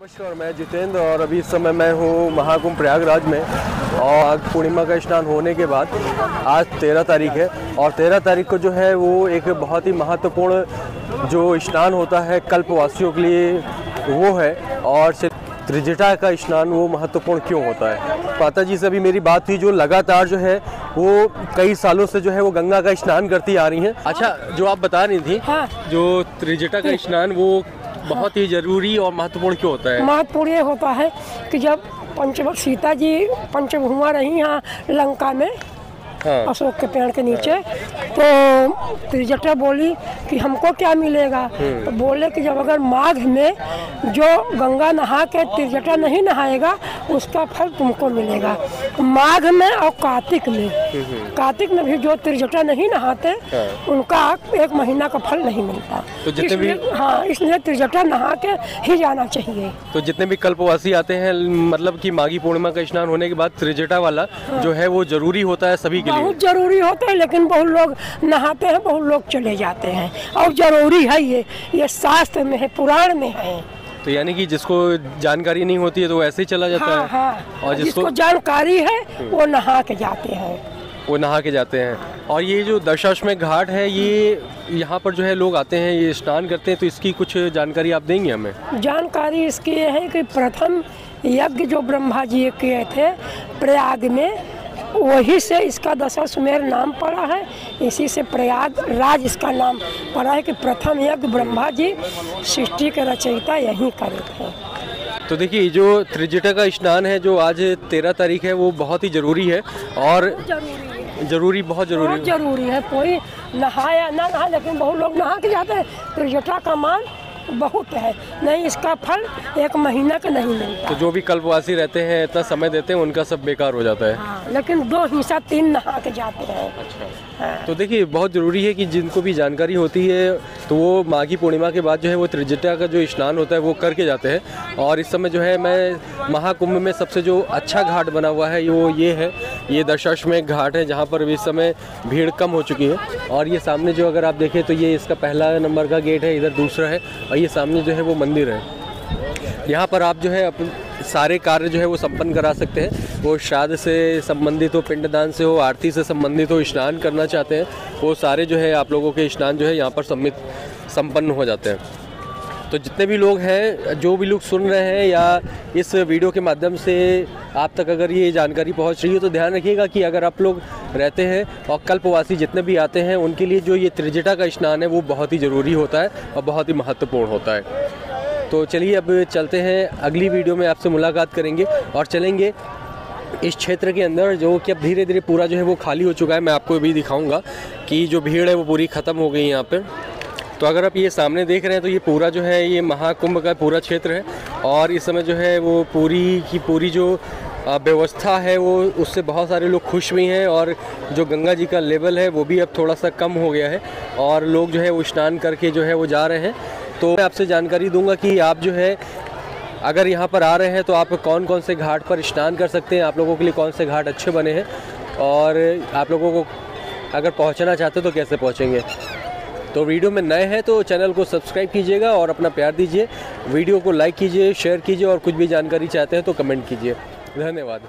नमस्कार, मैं जितेंद्र और अभी इस समय मैं हूँ महाकुंभ प्रयागराज में। और पूर्णिमा का स्नान होने के बाद आज 13 तारीख है और 13 तारीख को जो है वो एक बहुत ही महत्वपूर्ण जो स्नान होता है कल्पवासियों के लिए वो है। और त्रिजटा का स्नान वो महत्वपूर्ण क्यों होता है? माता जी से अभी मेरी बात हुई, जो लगातार जो है वो कई सालों से जो है वो गंगा का स्नान करती आ रही हैं। अच्छा, जो आप बता रही थी, हाँ। जो त्रिजटा का स्नान वो बहुत ही जरूरी और महत्वपूर्ण क्यों होता है? महत्वपूर्ण ये होता है कि जब सीता जी पंचभूमा रही यहाँ लंका में, हाँ। अशोक के पेड़ के नीचे, तो त्रिजटा बोली कि हमको क्या मिलेगा? तो बोले कि जब अगर माघ में जो गंगा नहा के त्रिजटा नहीं नहाएगा उसका फल तुमको मिलेगा। माघ में और कार्तिक में भी जो त्रिजटा नहीं नहाते, हाँ। उनका 1 महीना का फल नहीं मिलता। तो जितने भी इसलिए त्रिजटा नहा के ही जाना चाहिए। तो जितने भी कल्पवासी आते हैं, मतलब कि माघी पूर्णिमा का स्नान होने के बाद त्रिजटा वाला, हाँ। जो है वो जरूरी होता है सभी के लिए। बहुत जरूरी होता है, लेकिन बहुत लोग नहाते हैं, बहुत लोग चले जाते हैं। और जरूरी है ये शास्त्र में है, पुराण में है। तो यानी कि जिसको जानकारी नहीं होती है तो वो ऐसे ही चला जाता है, हाँ। और जिसको जानकारी है वो नहा के जाते हैं। और ये जो दशाश्वमेध घाट है, ये यहाँ पर जो है लोग आते हैं, ये स्नान करते हैं, तो इसकी कुछ जानकारी आप देंगे हमें? जानकारी इसकी ये है कि प्रथम यज्ञ जो ब्रह्मा जी किए थे प्रयाग में, वही से इसका दशाश्वमेध नाम पड़ा है। इसी से प्रयागराज इसका नाम पड़ा है कि प्रथम यज्ञ ब्रह्मा जी सृष्टि के रचयिता यहीं करे थे। तो देखिए, जो त्रिजटा का स्नान है जो आज 13 तारीख है वो बहुत ही ज़रूरी है और बहुत जरूरी है। कोई नहाया ना नहा, लेकिन बहुत लोग नहा के जाते हैं। त्रिजटा का मान बहुत है, नहीं इसका फल 1 महीना का नहीं मिलता। तो जो भी कल्पवासी रहते हैं, इतना समय देते हैं, उनका सब बेकार हो जाता है। हाँ, लेकिन 2 हिस्सा 3 नहा के जाते हैं। अच्छा। हाँ। तो देखिए, बहुत ज़रूरी है कि जिनको भी जानकारी होती है तो वो माघी पूर्णिमा के बाद जो है वो त्रिजटा का जो स्नान होता है वो करके जाते हैं। और इस समय जो है मैं महाकुंभ में सबसे जो अच्छा घाट बना हुआ है वो ये है, ये दशाश्वमेध घाट है, जहाँ पर इस समय भीड़ कम हो चुकी है। और ये सामने जो अगर आप देखें तो ये इसका पहला नंबर का गेट है, इधर दूसरा है, और ये सामने जो है वो मंदिर है। यहाँ पर आप जो है सारे कार्य जो है वो संपन्न करा सकते हैं। वो श्राद्ध से संबंधित हो, पिंडदान से हो, आरती से संबंधित हो, स्नान करना चाहते हैं, वो सारे जो है आप लोगों के स्नान जो है यहाँ पर संपन्न हो जाते हैं। तो जितने भी लोग हैं, जो भी लोग सुन रहे हैं या इस वीडियो के माध्यम से आप तक अगर ये जानकारी पहुंच रही है, तो ध्यान रखिएगा कि अगर आप लोग रहते हैं और कल्पवासी जितने भी आते हैं, उनके लिए जो ये त्रिजटा का स्नान है वो बहुत ही ज़रूरी होता है और बहुत ही महत्वपूर्ण होता है। तो चलिए अब चलते हैं, अगली वीडियो में आपसे मुलाकात करेंगे और चलेंगे इस क्षेत्र के अंदर, जो कि अब धीरे धीरे पूरा जो है वो खाली हो चुका है। मैं आपको भी दिखाऊंगा कि जो भीड़ है वो पूरी ख़त्म हो गई यहाँ पर। तो अगर आप ये सामने देख रहे हैं तो ये पूरा जो है ये महाकुंभ का पूरा क्षेत्र है। और इस समय जो है वो पूरी की पूरी जो व्यवस्था है वो उससे बहुत सारे लोग खुश भी हैं। और जो गंगा जी का लेवल है वो भी अब थोड़ा सा कम हो गया है और लोग जो है वो स्नान करके जो है वो जा रहे हैं। तो मैं आपसे जानकारी दूंगा कि आप जो है अगर यहाँ पर आ रहे हैं तो आप कौन कौन से घाट पर स्नान कर सकते हैं, आप लोगों के लिए कौन से घाट अच्छे बने हैं, और आप लोगों को अगर पहुँचना चाहते हो तो कैसे पहुँचेंगे। तो वीडियो में नए हैं तो चैनल को सब्सक्राइब कीजिएगा और अपना प्यार दीजिए, वीडियो को लाइक कीजिए, शेयर कीजिए, और कुछ भी जानकारी चाहते हैं तो कमेंट कीजिए। धन्यवाद।